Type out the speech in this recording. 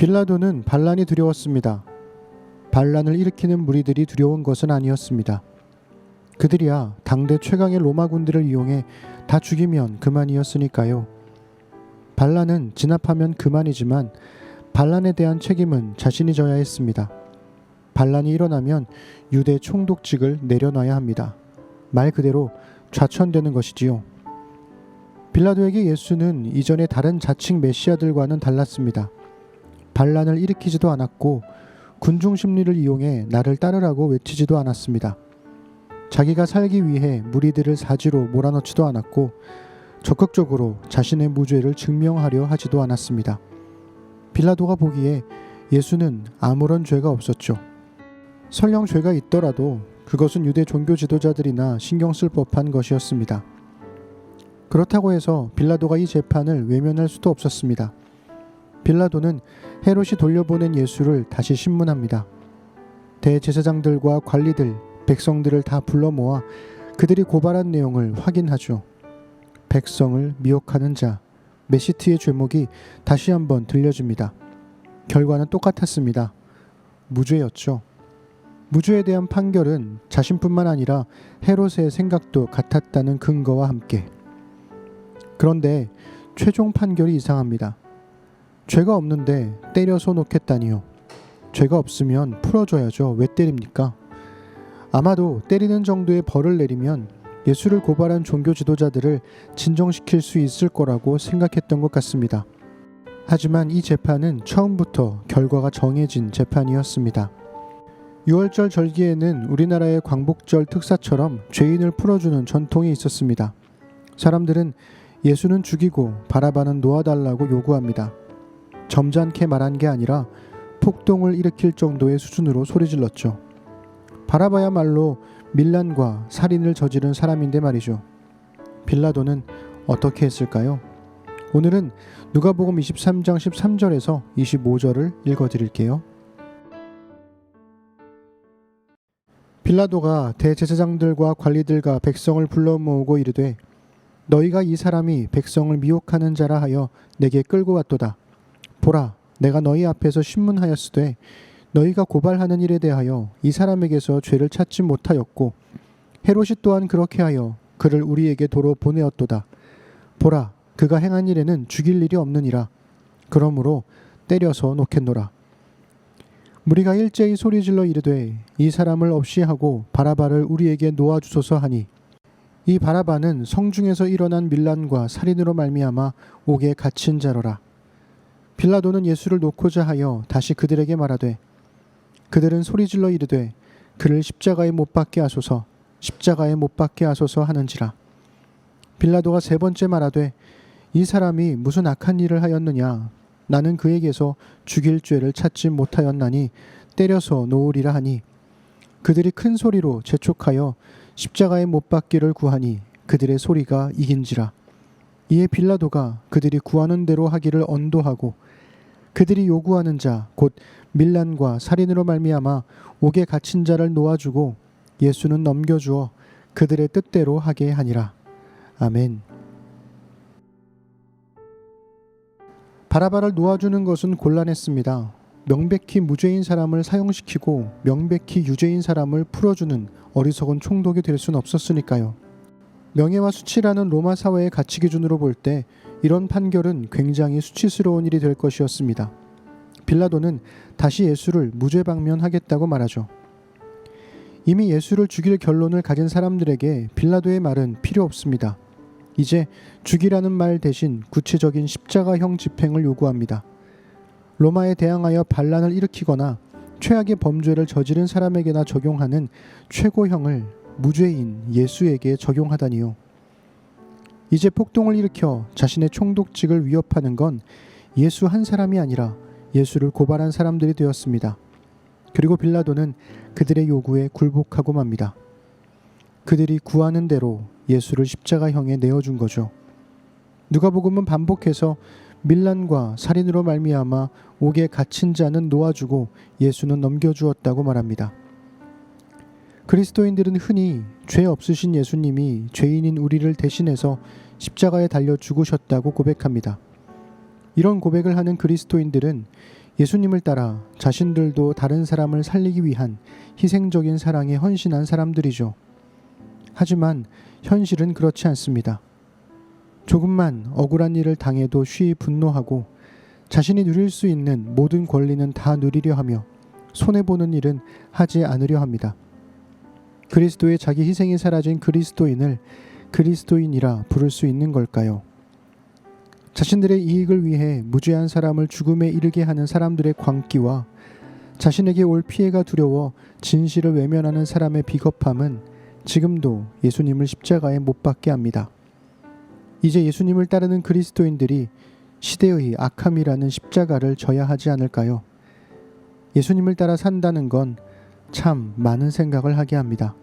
빌라도는 반란이 두려웠습니다. 반란을 일으키는 무리들이 두려운 것은 아니었습니다. 그들이야 당대 최강의 로마군들을 이용해 다 죽이면 그만이었으니까요. 반란은 진압하면 그만이지만 반란에 대한 책임은 자신이 져야 했습니다. 반란이 일어나면 유대 총독직을 내려놔야 합니다. 말 그대로 좌천되는 것이지요. 빌라도에게 예수는 이전의 다른 자칭 메시아들과는 달랐습니다. 반란을 일으키지도 않았고 군중 심리를 이용해 나를 따르라고 외치지도 않았습니다. 자기가 살기 위해 무리들을 사지로 몰아넣지도 않았고 적극적으로 자신의 무죄를 증명하려 하지도 않았습니다. 빌라도가 보기에 예수는 아무런 죄가 없었죠. 설령 죄가 있더라도 그것은 유대 종교 지도자들이나 신경 쓸 법한 것이었습니다. 그렇다고 해서 빌라도가 이 재판을 외면할 수도 없었습니다. 빌라도는 헤롯이 돌려보낸 예수를 다시 신문합니다. 대제사장들과 관리들, 백성들을 다 불러 모아 그들이 고발한 내용을 확인하죠. 백성을 미혹하는 자, 메시트의 죄목이 다시 한번 들려집니다. 결과는 똑같았습니다. 무죄였죠. 무죄에 대한 판결은 자신뿐만 아니라 헤롯의 생각도 같았다는 근거와 함께. 그런데 최종 판결이 이상합니다. 죄가 없는데 때려서 놓겠다니요. 죄가 없으면 풀어줘야죠. 왜 때립니까? 아마도 때리는 정도의 벌을 내리면 예수를 고발한 종교 지도자들을 진정시킬 수 있을 거라고 생각했던 것 같습니다. 하지만 이 재판은 처음부터 결과가 정해진 재판이었습니다. 6월절 절기에는 우리나라의 광복절 특사처럼 죄인을 풀어주는 전통이 있었습니다. 사람들은 예수는 죽이고 바라바는 놓아달라고 요구합니다. 점잖게 말한 게 아니라 폭동을 일으킬 정도의 수준으로 소리질렀죠. 바라바야말로 밀란과 살인을 저지른 사람인데 말이죠. 빌라도는 어떻게 했을까요? 오늘은 누가복음 23장 13절에서 25절을 읽어드릴게요. 빌라도가 대제사장들과 관리들과 백성을 불러 모으고 이르되 너희가 이 사람이 백성을 미혹하는 자라 하여 내게 끌고 왔도다. 보라, 내가 너희 앞에서 신문하였으되 너희가 고발하는 일에 대하여 이 사람에게서 죄를 찾지 못하였고 헤롯이 또한 그렇게 하여 그를 우리에게 도로 보내었도다. 보라, 그가 행한 일에는 죽일 일이 없느니라. 그러므로 때려서 놓겠노라. 무리가 일제히 소리질러 이르되 이 사람을 없이 하고 바라바를 우리에게 놓아주소서 하니 이 바라바는 성중에서 일어난 밀란과 살인으로 말미암아 옥에 갇힌 자로라. 빌라도는 예수를 놓고자 하여 다시 그들에게 말하되 그들은 소리질러 이르되 그를 십자가에 못 박게 하소서, 십자가에 못 박게 하소서 하는지라. 빌라도가 세 번째 말하되 이 사람이 무슨 악한 일을 하였느냐. 나는 그에게서 죽일 죄를 찾지 못하였나니 때려서 놓으리라 하니 그들이 큰 소리로 재촉하여 십자가에 못 박기를 구하니 그들의 소리가 이긴지라. 이에 빌라도가 그들이 구하는 대로 하기를 언도하고 그들이 요구하는 자 곧 밀란과 살인으로 말미암아 옥에 갇힌 자를 놓아주고 예수는 넘겨주어 그들의 뜻대로 하게 하니라. 아멘. 바라바를 놓아주는 것은 곤란했습니다. 명백히 무죄인 사람을 사형시키고 명백히 유죄인 사람을 풀어주는 어리석은 총독이 될 수는 없었으니까요. 명예와 수치라는 로마 사회의 가치 기준으로 볼 때 이런 판결은 굉장히 수치스러운 일이 될 것이었습니다. 빌라도는 다시 예수를 무죄방면하겠다고 말하죠. 이미 예수를 죽일 결론을 가진 사람들에게 빌라도의 말은 필요 없습니다. 이제 죽이라는 말 대신 구체적인 십자가형 집행을 요구합니다. 로마에 대항하여 반란을 일으키거나 최악의 범죄를 저지른 사람에게나 적용하는 최고형을 무죄인 예수에게 적용하다니요. 이제 폭동을 일으켜 자신의 총독직을 위협하는 건 예수 한 사람이 아니라 예수를 고발한 사람들이 되었습니다. 그리고 빌라도는 그들의 요구에 굴복하고 맙니다. 그들이 구하는 대로 예수를 십자가형에 내어준 거죠. 누가복음은 반복해서 밀란과 살인으로 말미암아 옥에 갇힌 자는 놓아주고 예수는 넘겨주었다고 말합니다. 그리스도인들은 흔히 죄 없으신 예수님이 죄인인 우리를 대신해서 십자가에 달려 죽으셨다고 고백합니다. 이런 고백을 하는 그리스도인들은 예수님을 따라 자신들도 다른 사람을 살리기 위한 희생적인 사랑에 헌신한 사람들이죠. 하지만 현실은 그렇지 않습니다. 조금만 억울한 일을 당해도 쉬이 분노하고 자신이 누릴 수 있는 모든 권리는 다 누리려 하며 손해보는 일은 하지 않으려 합니다. 그리스도의 자기 희생이 사라진 그리스도인을 그리스도인이라 부를 수 있는 걸까요? 자신들의 이익을 위해 무죄한 사람을 죽음에 이르게 하는 사람들의 광기와 자신에게 올 피해가 두려워 진실을 외면하는 사람의 비겁함은 지금도 예수님을 십자가에 못 박게 합니다. 이제 예수님을 따르는 그리스도인들이 시대의 악함이라는 십자가를 져야 하지 않을까요? 예수님을 따라 산다는 건 참 많은 생각을 하게 합니다.